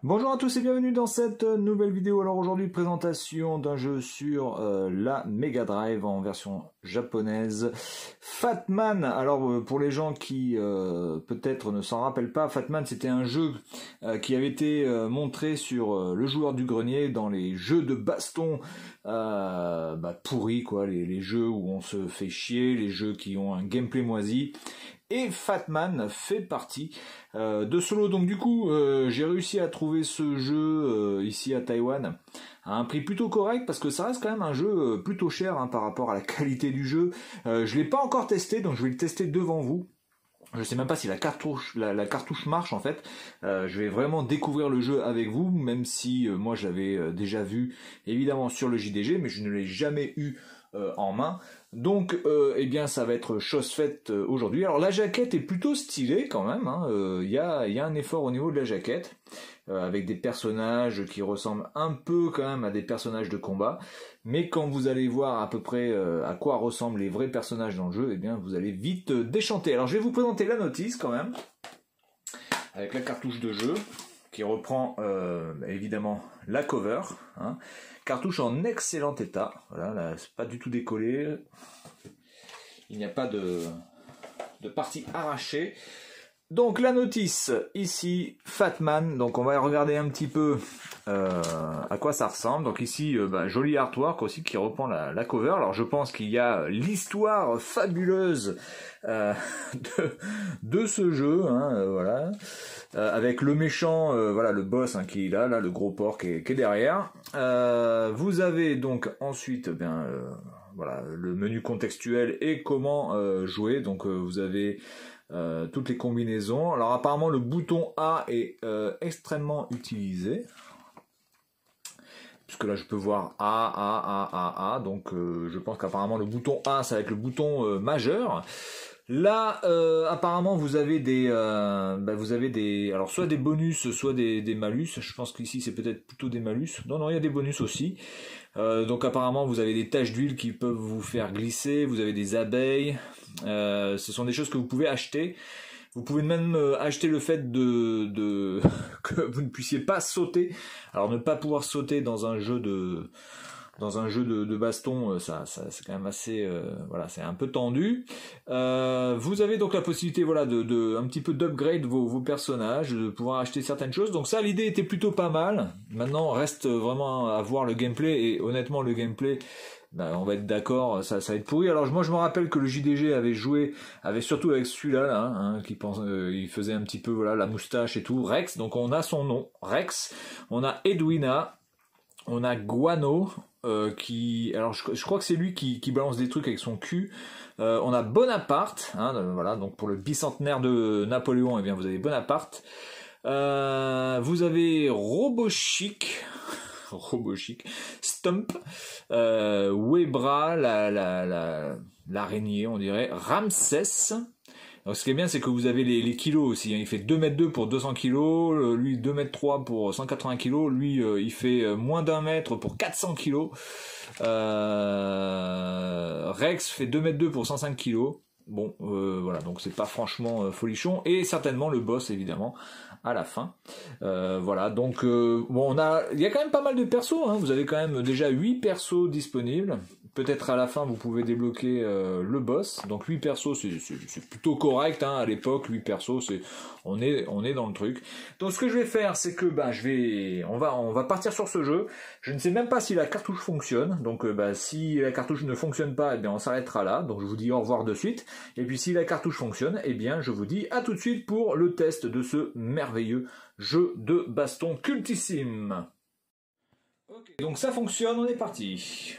Bonjour à tous et bienvenue dans cette nouvelle vidéo. Alors aujourd'hui, présentation d'un jeu sur la Mega Drive en version japonaise, Fatman. Alors pour les gens qui peut-être ne s'en rappellent pas, Fatman c'était un jeu qui avait été montré sur le joueur du grenier dans les jeux de baston pourris quoi, les jeux où on se fait chier, les jeux qui ont un gameplay moisi. Et Fatman fait partie de ce lot. Donc du coup, j'ai réussi à trouver ce jeu ici à Taïwan à un prix plutôt correct parce que ça reste quand même un jeu plutôt cher par rapport à la qualité du jeu. Je l'ai pas encore testé, donc je vais le tester devant vous. Je sais même pas si la cartouche marche en fait. Je vais vraiment découvrir le jeu avec vous, même si moi j'avais déjà vu évidemment sur le JDG, mais je ne l'ai jamais eu en main. Donc eh bien ça va être chose faite aujourd'hui. Alors la jaquette est plutôt stylée quand même, y a un effort au niveau de la jaquette, avec des personnages qui ressemblent un peu quand même à des personnages de combat, mais quand vous allez voir à peu près à quoi ressemblent les vrais personnages dans le jeu, eh bien vous allez vite déchanter. Alors je vais vous présenter la notice quand même, avec la cartouche de jeu, qui reprend évidemment la cover, cartouche en excellent état, voilà, là, c'est pas du tout décollé, il n'y a pas de partie arrachée. Donc la notice ici, Fatman, donc on va regarder un petit peu à quoi ça ressemble. Donc ici, joli artwork aussi qui reprend la cover. Alors je pense qu'il y a l'histoire fabuleuse de ce jeu, voilà. Avec le méchant, voilà, le boss qui est là, le gros porc qui est derrière. Vous avez donc ensuite, voilà, le menu contextuel et comment jouer. Donc vous avez toutes les combinaisons. Alors apparemment le bouton A est extrêmement utilisé, puisque là je peux voir A, donc je pense qu'apparemment le bouton A ça va être le bouton majeur. Là, apparemment, vous avez des, alors soit des bonus, soit des malus. Je pense qu'ici c'est peut-être plutôt des malus. Non, il y a des bonus aussi. Donc apparemment, vous avez des taches d'huile qui peuvent vous faire glisser. Vous avez des abeilles. Ce sont des choses que vous pouvez acheter. Vous pouvez même acheter le fait de que vous ne puissiez pas sauter. Alors ne pas pouvoir sauter dans un jeu de baston, ça c'est quand même assez, voilà, c'est un peu tendu. Vous avez donc la possibilité, voilà, un petit peu d'upgrade vos personnages, de pouvoir acheter certaines choses. Donc ça, l'idée était plutôt pas mal. Maintenant, reste vraiment à voir le gameplay, et honnêtement, le gameplay, on va être d'accord, ça va être pourri. Alors moi, je me rappelle que le JDG avait surtout avec celui-là, là, qui pense, il faisait un petit peu, voilà, la moustache et tout, Rex. Donc on a son nom, Rex. On a Edwina. On a Guano, alors je crois que c'est lui qui balance des trucs avec son cul. On a Bonaparte, voilà, donc pour le bicentenaire de Napoléon, eh bien vous avez Bonaparte. Vous avez Robochic, Stump, Webra, l'araignée, on dirait, Ramsès. Donc, ce qui est bien, c'est que vous avez les kilos aussi. Il fait 2,2 m pour 200 kg, lui 2,3 m pour 180 kg, lui il fait moins d'1 mètre pour 400 kg. Rex fait 2,2 m pour 105 kg. Bon, voilà, donc c'est pas franchement folichon. Et certainement le boss, évidemment, à la fin. Voilà, donc bon, il y a quand même pas mal de persos. Vous avez quand même déjà 8 persos disponibles. Peut-être à la fin, vous pouvez débloquer le boss. Donc 8 persos, c'est plutôt correct. À l'époque, 8 persos, on est dans le truc. Donc ce que je vais faire, c'est que on va partir sur ce jeu. Je ne sais même pas si la cartouche fonctionne. Donc si la cartouche ne fonctionne pas, eh bien on s'arrêtera là. Donc je vous dis au revoir de suite. Et puis si la cartouche fonctionne, eh bien je vous dis à tout de suite pour le test de ce merveilleux jeu de baston cultissime. Ok, donc ça fonctionne, on est parti.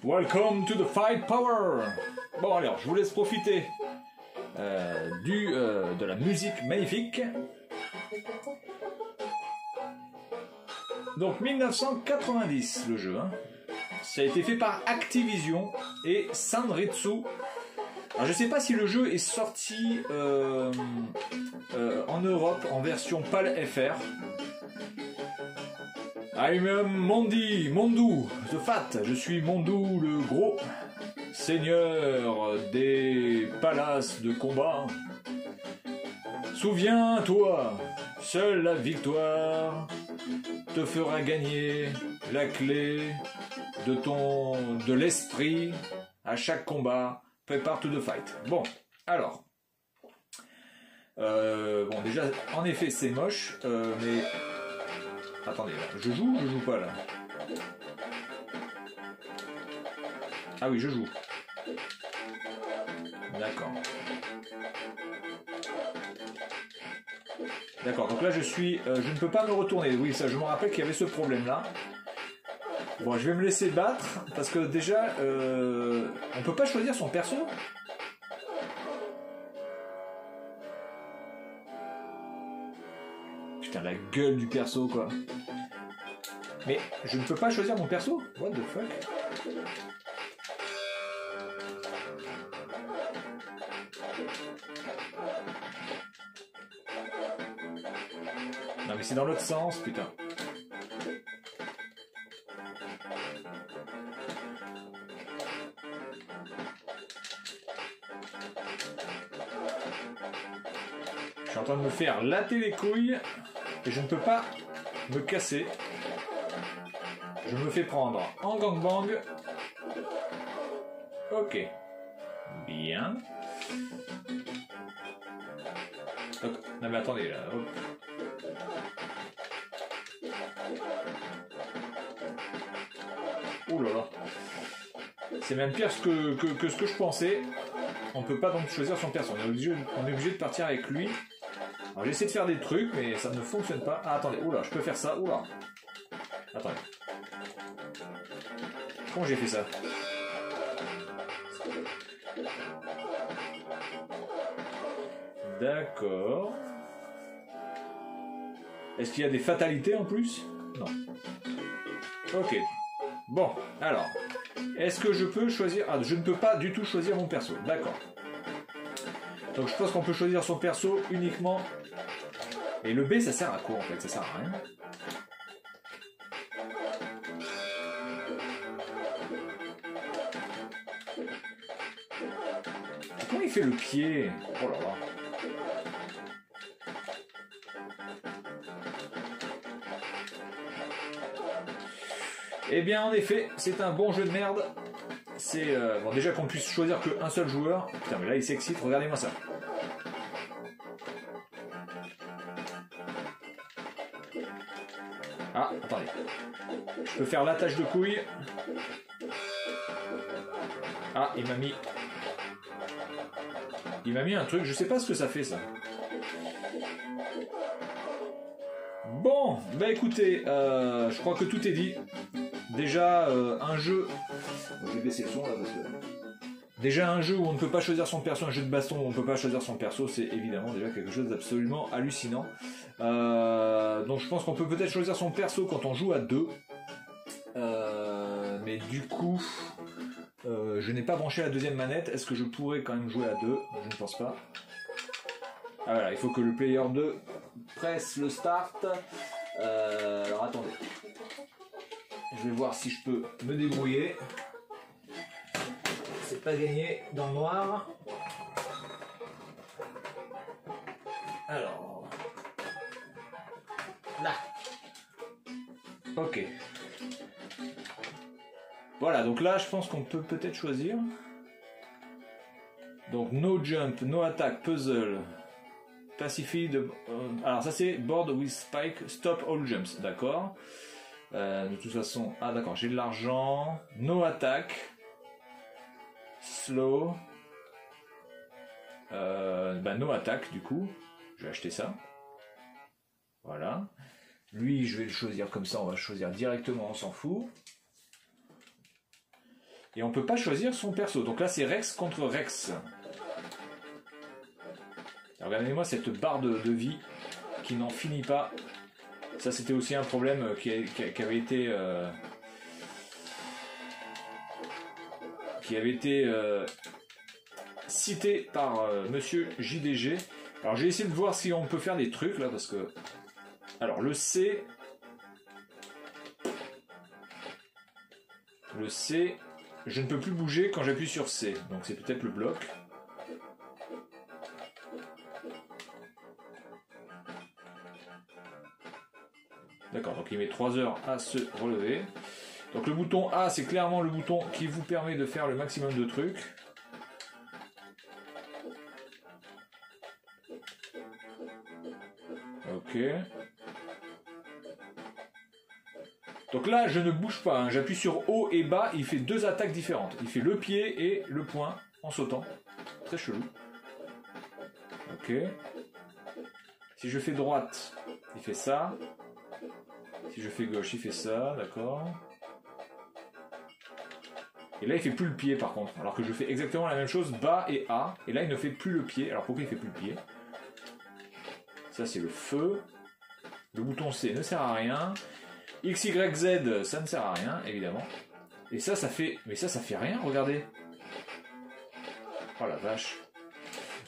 Welcome to the fight power. Bon alors, je vous laisse profiter de la musique magnifique. Donc 1990 le jeu. Ça a été fait par Activision et Sanritsu. Alors je sais pas si le jeu est sorti en Europe en version PAL FR. I'm Mondu, the Fat, je suis Mondu le gros, seigneur des palaces de combat. Souviens-toi, seule la victoire te fera gagner la clé de l'esprit à chaque combat. Prépare to the fight. Bon, alors. Bon, déjà, en effet, c'est moche, mais... Attendez, là, je joue ou je joue pas, là? Ah oui, je joue. D'accord. D'accord, donc là, je ne peux pas me retourner. Oui, ça, je me rappelle qu'il y avait ce problème-là. Bon, je vais me laisser battre, parce que déjà, on peut pas choisir son perso. Putain, la gueule du perso, quoi. Mais je ne peux pas choisir mon perso? What the fuck? Non mais c'est dans l'autre sens, putain. Je suis en train de me faire latter les couilles et je ne peux pas me casser. Je me fais prendre en gangbang. Ok. Bien. Hop. Non mais attendez là. Hop. Oh là là. C'est même pire que ce que je pensais. On peut pas donc choisir son perso. On est obligé de partir avec lui. Alors j'essaie de faire des trucs, mais ça ne fonctionne pas. Ah attendez, oula, je peux faire ça, oula. Attendez. Comment j'ai fait ça? D'accord. Est-ce qu'il y a des fatalités en plus? Non. Ok. Bon, alors. Est-ce que je peux choisir... Ah, je ne peux pas du tout choisir mon perso. D'accord. Donc je pense qu'on peut choisir son perso uniquement... Et le B, ça sert à quoi en fait? Ça sert à rien. Comment il fait le pied? Oh là là. Eh bien, en effet, c'est un bon jeu de merde. C'est bon, déjà qu'on puisse choisir qu'un seul joueur. Putain, mais là, il s'excite. Regardez-moi ça. Ah, attendez. Je peux faire l'attache de couilles. Ah, il m'a mis... Il m'a mis un truc. Je sais pas ce que ça fait, ça. Bon, bah écoutez, je crois que tout est dit. Déjà, un jeu... Je vais baisser le son, là, parce que... Déjà, un jeu où on ne peut pas choisir son perso, un jeu de baston où on ne peut pas choisir son perso, c'est évidemment déjà quelque chose d'absolument hallucinant. Donc je pense qu'on peut peut-être choisir son perso quand on joue à deux. Mais du coup, je n'ai pas branché la deuxième manette. Est-ce que je pourrais quand même jouer à deux? Je ne pense pas. Ah voilà, il faut que le player 2 presse le start. Alors attendez. Je vais voir si je peux me débrouiller. C'est pas gagné dans le noir. Alors. Là. Ok. Voilà, donc là, je pense qu'on peut peut-être choisir. Donc, no jump, no attack, puzzle, pacify de... alors ça c'est board with spike, stop all jumps, d'accord. De toute façon, ah d'accord, j'ai de l'argent, no attack, slow, no attack du coup, je vais acheter ça. Voilà. Lui, je vais le choisir comme ça, on va le choisir directement, on s'en fout. Et on peut pas choisir son perso. Donc là, c'est Rex contre Rex. Regardez-moi cette barre de vie qui n'en finit pas. Ça, c'était aussi un problème qui avait été cité par Monsieur JDG. Alors, j'ai essayé de voir si on peut faire des trucs là, parce que... Alors, le C... Le C... Je ne peux plus bouger quand j'appuie sur C. Donc, c'est peut-être le bloc. D'accord, donc il met 3 heures à se relever. Donc le bouton A, c'est clairement le bouton qui vous permet de faire le maximum de trucs. Ok. Donc là, je ne bouge pas, hein. J'appuie sur haut et bas, il fait 2 attaques différentes. Il fait le pied et le poing en sautant. Très chelou. Ok. Si je fais droite, il fait ça. Si je fais gauche, il fait ça, d'accord. Et là, il fait plus le pied par contre, alors que je fais exactement la même chose, bas et A. Et là, il ne fait plus le pied. Alors pourquoi il fait plus le pied? Ça, c'est le feu. Le bouton C ne sert à rien. X, Y, Z, ça ne sert à rien, évidemment. Et ça, ça fait... Mais ça fait rien, regardez. Oh la vache.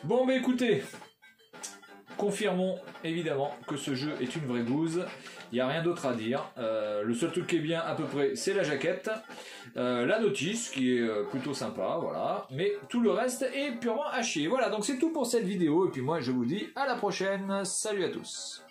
Bon, bah écoutez, confirmons évidemment que ce jeu est une vraie bouse. Il n'y a rien d'autre à dire. Le seul truc qui est bien à peu près, c'est la jaquette. La notice, qui est plutôt sympa, voilà. Mais tout le reste est purement à chier. Voilà, donc c'est tout pour cette vidéo. Et puis moi, je vous dis à la prochaine. Salut à tous.